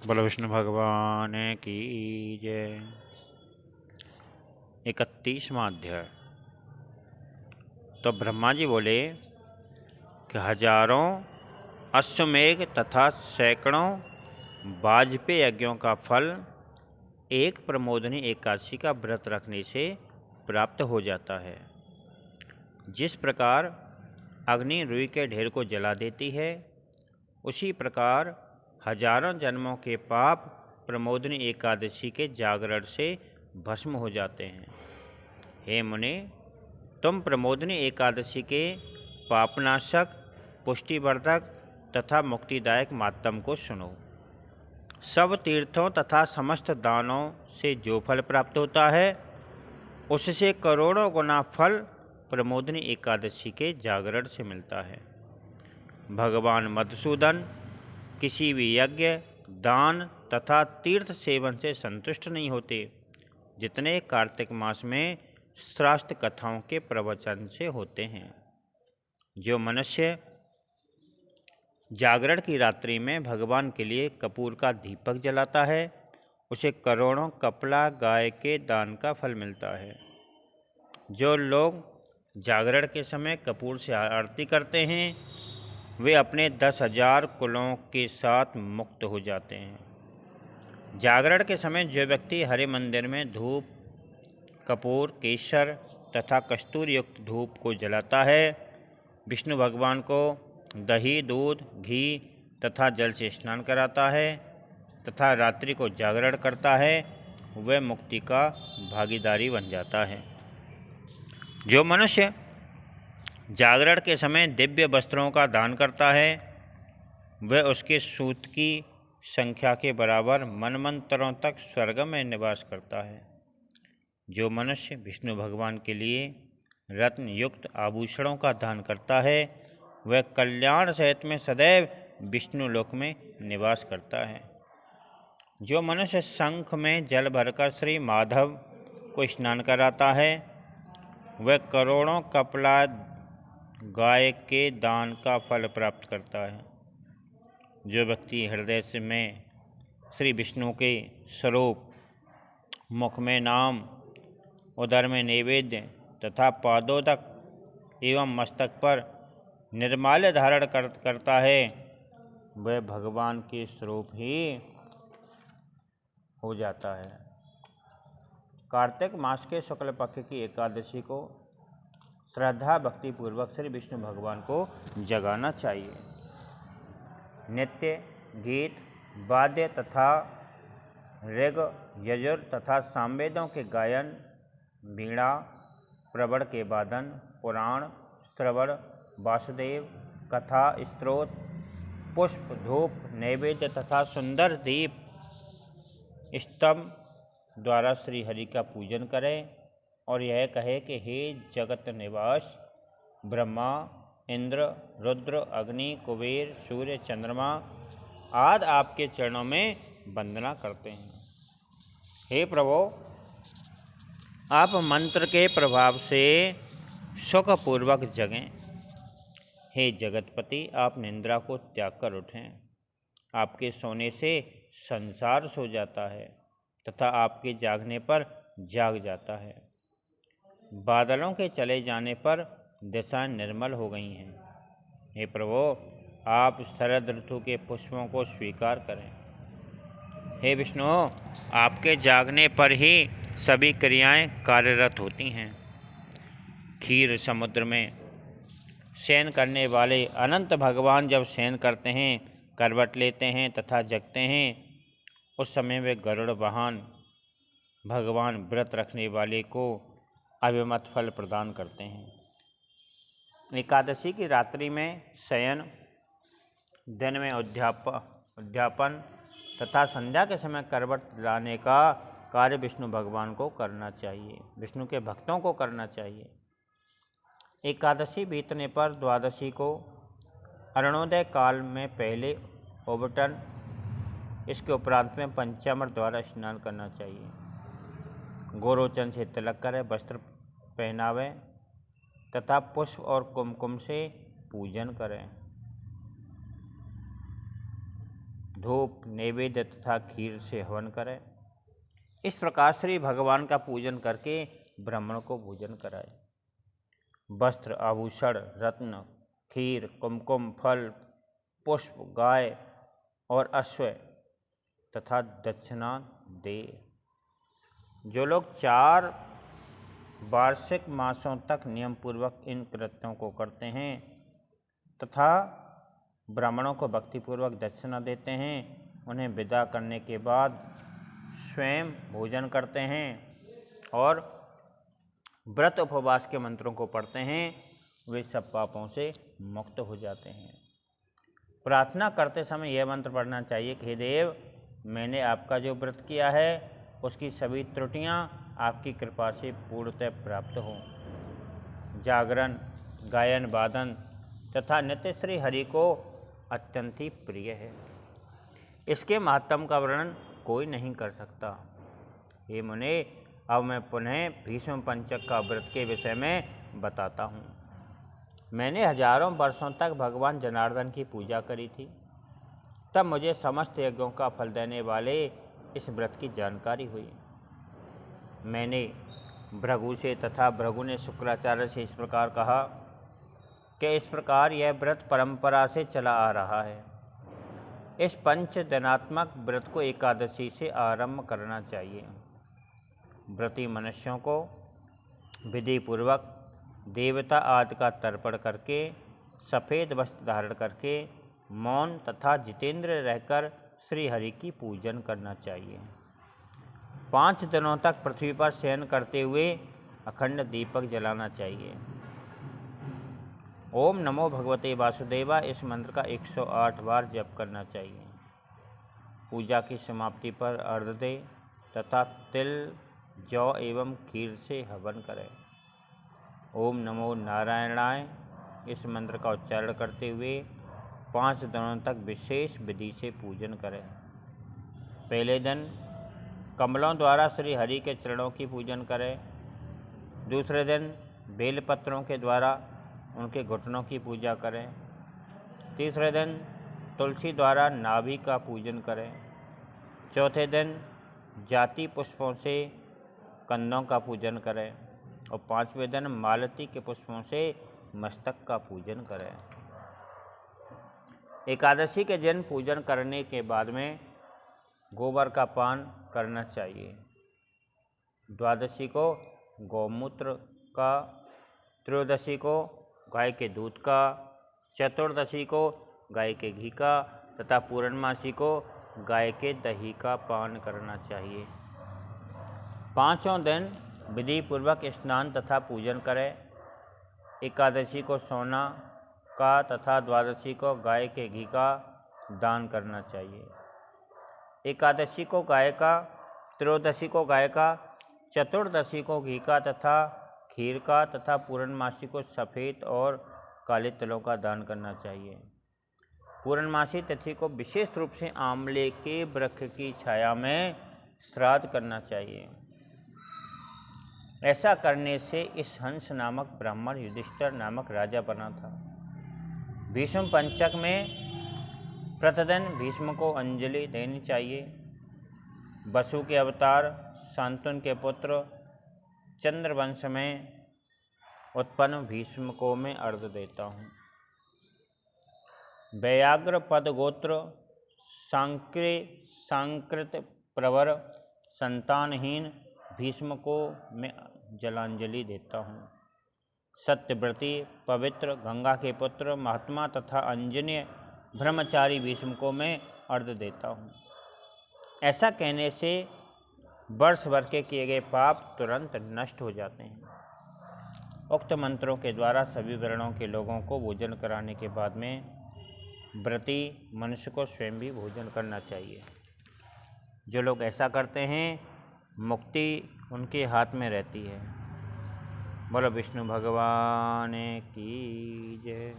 बोलो विष्णु भगवान की जय। 31वां अध्याय। तो ब्रह्मा जी बोले कि हजारों अश्वमेघ तथा सैकड़ों वाजपेय यज्ञों का फल एक प्रमोदनी एकादशी का व्रत रखने से प्राप्त हो जाता है। जिस प्रकार अग्नि रुई के ढेर को जला देती है, उसी प्रकार हजारों जन्मों के पाप प्रमोदनी एकादशी के जागरण से भस्म हो जाते हैं। हे मुने, तुम प्रमोदनी एकादशी के पापनाशक, पुष्टिवर्धक तथा मुक्तिदायक मातम को सुनो। सब तीर्थों तथा समस्त दानों से जो फल प्राप्त होता है, उससे करोड़ों गुना फल प्रमोदनी एकादशी के जागरण से मिलता है। भगवान मधुसूदन किसी भी यज्ञ, दान तथा तीर्थ सेवन से संतुष्ट नहीं होते, जितने कार्तिक मास में शास्त्र कथाओं के प्रवचन से होते हैं। जो मनुष्य जागरण की रात्रि में भगवान के लिए कपूर का दीपक जलाता है, उसे करोड़ों कपला गाय के दान का फल मिलता है। जो लोग जागरण के समय कपूर से आरती करते हैं, वे अपने 10,000 कुलों के साथ मुक्त हो जाते हैं। जागरण के समय जो व्यक्ति हरे मंदिर में धूप, कपूर, केसर तथा कस्तूरी युक्त धूप को जलाता है, विष्णु भगवान को दही, दूध, घी तथा जल से स्नान कराता है तथा रात्रि को जागरण करता है, वह मुक्ति का भागीदारी बन जाता है। जो मनुष्य जागरण के समय दिव्य वस्त्रों का दान करता है, वह उसके सूत की संख्या के बराबर मनमंत्रों तक स्वर्ग में निवास करता है। जो मनुष्य विष्णु भगवान के लिए रत्न युक्त आभूषणों का दान करता है, वह कल्याण सहित में सदैव विष्णु लोक में निवास करता है। जो मनुष्य शंख में जल भरकर श्री माधव को स्नान कराता है, वह करोड़ों कपला गाय के दान का फल प्राप्त करता है। जो व्यक्ति हृदय से में श्री विष्णु के स्वरूप, मुख में नाम, उदर में नैवेद्य तथा पादोदक एवं मस्तक पर निर्माल्य धारण करता है, वह भगवान के स्वरूप ही हो जाता है। कार्तिक मास के शुक्ल पक्ष की एकादशी को श्रद्धा भक्ति पूर्वक श्री विष्णु भगवान को जगाना चाहिए। नित्य गीत, वाद्य तथा ऋग, यजुर तथा सामवेदों के गायन, वीणा, प्रबड़ के वादन, पुराण श्रवण, वासुदेव कथा, स्तोत्र, पुष्प, धूप, नैवेद्य तथा सुंदर दीप स्तंभ द्वारा श्री हरि का पूजन करें और यह कहे कि हे जगत निवास ब्रह्मा, इंद्र, रुद्र, अग्नि, कुबेर, सूर्य, चंद्रमा आदि आपके चरणों में वंदना करते हैं। हे प्रभु, आप मंत्र के प्रभाव से सुखपूर्वक जगें। हे जगतपति, आप निंद्रा को त्याग कर उठें। आपके सोने से संसार सो जाता है तथा आपके जागने पर जाग जाता है। बादलों के चले जाने पर दिशाएं निर्मल हो गई हैं। हे प्रभु, आप शरद ऋतु के पुष्पों को स्वीकार करें। हे विष्णु, आपके जागने पर ही सभी क्रियाएं कार्यरत होती हैं। क्षीर समुद्र में शयन करने वाले अनंत भगवान जब शयन करते हैं, करवट लेते हैं तथा जगते हैं, उस समय वे गरुड़ वाहन भगवान व्रत रखने वाले को अभिमत फल प्रदान करते हैं। एकादशी की रात्रि में शयन, दिन में उद्यापन तथा संध्या के समय करवट लाने का कार्य विष्णु भगवान को करना चाहिए, विष्णु के भक्तों को करना चाहिए। एकादशी बीतने पर द्वादशी को अरुणोदय काल में पहले ओबटन, इसके उपरांत में पंचामृत द्वारा स्नान करना चाहिए। गोरोचन से तिलक करें, वस्त्र पहनावे तथा पुष्प और कुमकुम से पूजन करें। धूप नैवेद्य तथा खीर से हवन करें। इस प्रकार श्री भगवान का पूजन करके ब्राह्मण को भोजन कराए। वस्त्र, आभूषण, रत्न, खीर, कुमकुम, फल, पुष्प, गाय और अश्व तथा दक्षिणा दे। जो लोग 4 वार्षिक मासों तक नियम पूर्वक इन कृत्यों को करते हैं तथा ब्राह्मणों को भक्तिपूर्वक दक्षिणा देते हैं, उन्हें विदा करने के बाद स्वयं भोजन करते हैं और व्रत उपवास के मंत्रों को पढ़ते हैं, वे सब पापों से मुक्त हो जाते हैं। प्रार्थना करते समय यह मंत्र पढ़ना चाहिए कि हे देव, मैंने आपका जो व्रत किया है उसकी सभी त्रुटियां आपकी कृपा से पूर्णतः प्राप्त हों। जागरण, गायन, वादन तथा नृत्य श्री हरि को अत्यंत ही प्रिय है। इसके महत्व का वर्णन कोई नहीं कर सकता। हे मुने, अब मैं पुनः भीष्म पंचक का व्रत के विषय में बताता हूँ। मैंने हजारों वर्षों तक भगवान जनार्दन की पूजा करी थी। तब मुझे समस्त यज्ञों का फल देने वाले इस व्रत की जानकारी हुई। मैंने भृगु से तथा भृगु ने शुक्राचार्य से इस प्रकार कहा कि इस प्रकार यह व्रत परंपरा से चला आ रहा है। इस 5 दिनात्मक व्रत को एकादशी से आरंभ करना चाहिए। व्रती मनुष्यों को विधि पूर्वक देवता आदि का तर्पण करके, सफ़ेद वस्त्र धारण करके, मौन तथा जितेंद्र रहकर श्री हरि की पूजन करना चाहिए। 5 दिनों तक पृथ्वी पर शयन करते हुए अखंड दीपक जलाना चाहिए। ओम नमो भगवते वासुदेवा इस मंत्र का 108 बार जप करना चाहिए। पूजा की समाप्ति पर अर्घ्य दे तथा तिल, जौ एवं खीर से हवन करें। ओम नमो नारायणाय इस मंत्र का उच्चारण करते हुए 5 दिनों तक विशेष विधि से पूजन करें। पहले दिन कमलों द्वारा श्री हरि के चरणों की पूजन करें। दूसरे दिन बेलपत्रों के द्वारा उनके घुटनों की पूजा करें। तीसरे दिन तुलसी द्वारा नाभि का पूजन करें। चौथे दिन जाति पुष्पों से कंधों का पूजन करें और 5वें दिन मालती के पुष्पों से मस्तक का पूजन करें। एकादशी के दिन पूजन करने के बाद में गोबर का पान करना चाहिए। द्वादशी को गौमूत्र का, त्रयोदशी को गाय के दूध का, चतुर्दशी को गाय के घी का तथा पूर्णमासी को गाय के दही का पान करना चाहिए। 5वें दिन विधि पूर्वक स्नान तथा पूजन करें। एकादशी को सोना का तथा द्वादशी को गाय के घी का दान करना चाहिए। एकादशी को गाय का, त्रयोदशी को गाय का, चतुर्दशी को घी का तथा खीर का तथा पूर्णमासी को सफ़ेद और काले तिलों का दान करना चाहिए। पूर्णमासी तिथि को विशेष रूप से आंवले के वृक्ष की छाया में श्राद्ध करना चाहिए। ऐसा करने से इस हंस नामक ब्राह्मण युधिष्ठिर नामक राजा बना था। भीष्म पंचक में प्रतिदिन भीष्म को अंजलि देनी चाहिए। वसु के अवतार शांतनु के पुत्र चंद्रवंश में उत्पन्न भीष्म को मैं अर्घ्य देता हूँ। व्याघ्र पद गोत्र सांकृत प्रवर संतानहीन भीष्म को मैं जलांजलि देता हूँ। सत्यव्रती पवित्र गंगा के पुत्र महात्मा तथा अंजनीय ब्रह्मचारी भीष्म को मैं अर्घ्य देता हूँ। ऐसा कहने से वर्ष भर के किए गए पाप तुरंत नष्ट हो जाते हैं। उक्त मंत्रों के द्वारा सभी वर्णों के लोगों को भोजन कराने के बाद में व्रती मनुष्य को स्वयं भी भोजन करना चाहिए। जो लोग ऐसा करते हैं मुक्ति उनके हाथ में रहती है। बोलो विष्णु भगवान की जय।